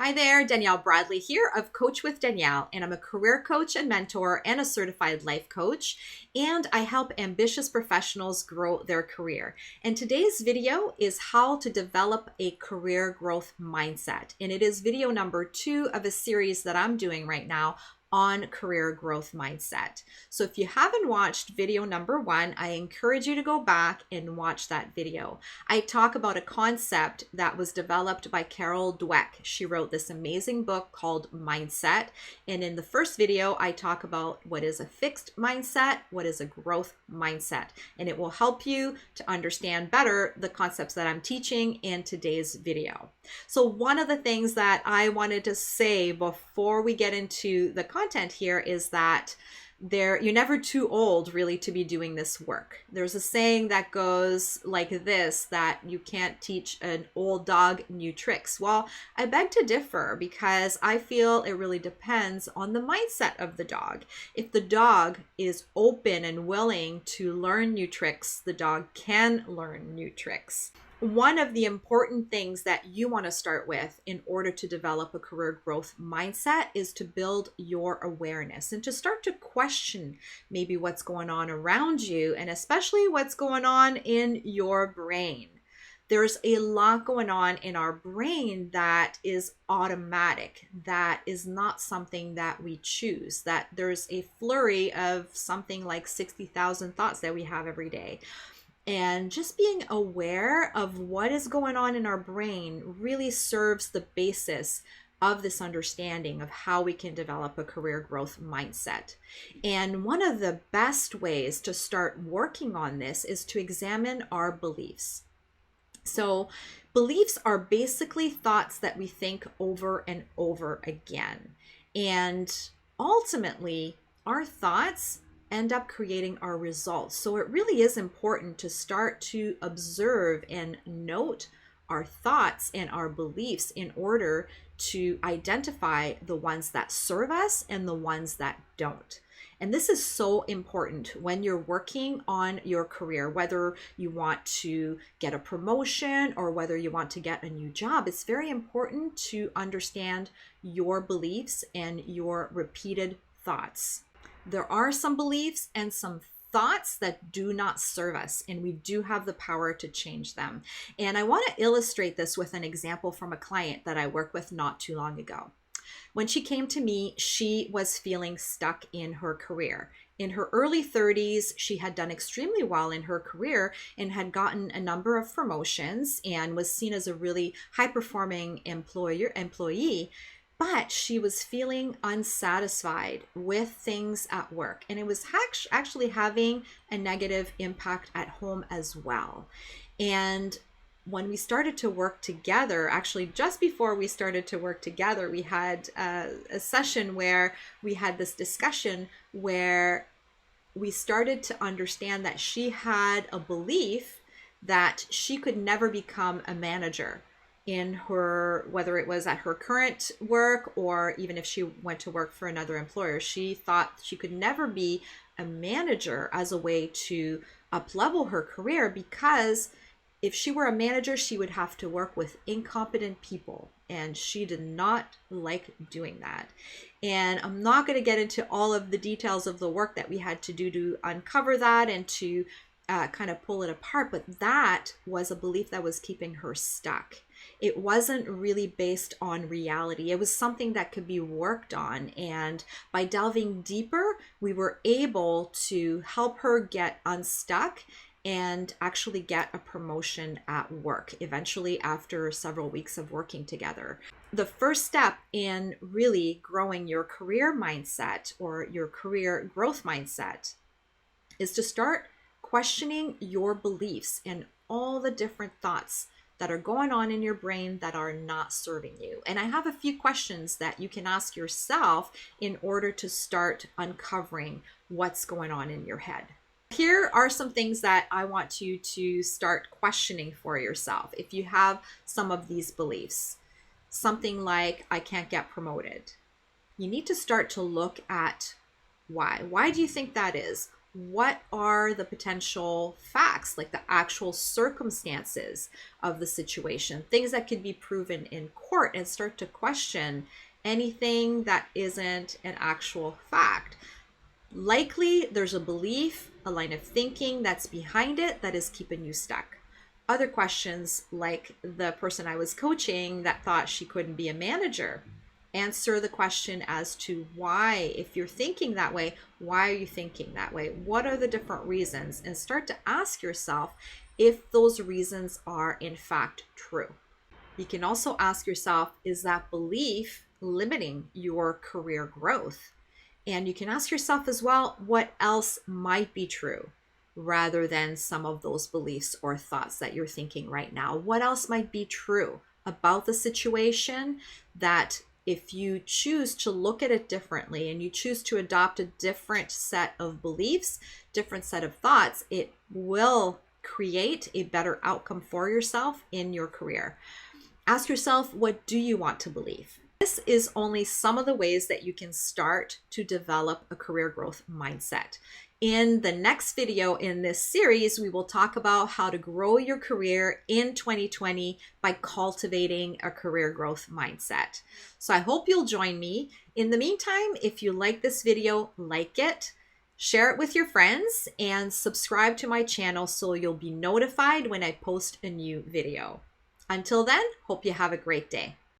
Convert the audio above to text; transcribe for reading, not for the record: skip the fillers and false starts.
Hi there, Danielle Bradley here of Coach with Danielle, and I'm a career coach and mentor and a certified life coach, and I help ambitious professionals grow their career. And today's video is how to develop a career growth mindset, and it is video number 2 of a series that I'm doing right now on career growth mindset. So if you haven't watched video number 1, I encourage you to go back and watch that video. I talk about a concept that was developed by Carol Dweck. She wrote this amazing book called Mindset. And in the first video, I talk about what is a fixed mindset, what is a growth mindset, and it will help you to understand better the concepts that I'm teaching in today's video. So one of the things that I wanted to say before we get into the content here is that you're never too old really to be doing this work. There's a saying that goes like this, that you can't teach an old dog new tricks. Well, I beg to differ because I feel it really depends on the mindset of the dog. If the dog is open and willing to learn new tricks, the dog can learn new tricks. One of the important things that you want to start with in order to develop a career growth mindset is to build your awareness and to start to question maybe what's going on around you, and especially what's going on in your brain. There's a lot going on in our brain that is automatic, that is not something that we choose, that there's a flurry of something like 60,000 thoughts that we have every day. And just being aware of what is going on in our brain really serves the basis of this understanding of how we can develop a career growth mindset. And one of the best ways to start working on this is to examine our beliefs. So beliefs are basically thoughts that we think over and over again. And ultimately, our thoughts end up creating our results. So it really is important to start to observe and note our thoughts and our beliefs in order to identify the ones that serve us and the ones that don't. And this is so important when you're working on your career, whether you want to get a promotion or whether you want to get a new job. It's very important to understand your beliefs and your repeated thoughts. There are some beliefs and some thoughts that do not serve us, and we do have the power to change them. And I want to illustrate this with an example from a client that I worked with not too long ago. When she came to me, she was feeling stuck in her career. In her early 30s, she had done extremely well in her career and had gotten a number of promotions and was seen as a really high-performing employee. But she was feeling unsatisfied with things at work, and it was actually having a negative impact at home as well. And when we started to work together, actually just before we started to work together, we had a session where we had this discussion where we started to understand that she had a belief that she could never become a manager in her, whether it was at her current work or even if she went to work for another employer. She thought she could never be a manager as a way to up-level her career, because if she were a manager, she would have to work with incompetent people, and she did not like doing that. And I'm not going to get into all of the details of the work that we had to do to uncover that and to kind of pull it apart, but that was a belief that was keeping her stuck. It wasn't really based on reality. It was something that could be worked on. And by delving deeper, we were able to help her get unstuck and actually get a promotion at work, eventually after several weeks of working together. The first step in really growing your career mindset or your career growth mindset is to start questioning your beliefs and all the different thoughts that are going on in your brain that are not serving you. And I have a few questions that you can ask yourself in order to start uncovering what's going on in your head. Here are some things that I want you to start questioning for yourself. If you have some of these beliefs, something like, I can't get promoted, you need to start to look at why. Why do you think that is? what are the potential facts, like the actual circumstances of the situation, things that could be proven in court, and start to question anything that isn't an actual fact. Likely there's a belief, a line of thinking that's behind it that is keeping you stuck. Other questions, like the person I was coaching that thought she couldn't be a manager, answer the question as to why. If you're thinking that way, why are you thinking that way? What are the different reasons? And start to ask yourself if those reasons are in fact true. You can also ask yourself, is that belief limiting your career growth? And you can ask yourself as well, what else might be true rather than some of those beliefs or thoughts that you're thinking right now? What else might be true about the situation that, if you choose to look at it differently and you choose to adopt a different set of beliefs, different set of thoughts, it will create a better outcome for yourself in your career. Ask yourself, what do you want to believe? This is only some of the ways that you can start to develop a career growth mindset. In the next video in this series, we will talk about how to grow your career in 2020 by cultivating a career growth mindset. So I hope you'll join me. In the meantime, if you like this video, like it, share it with your friends, and subscribe to my channel so you'll be notified when I post a new video. Until then, hope you have a great day.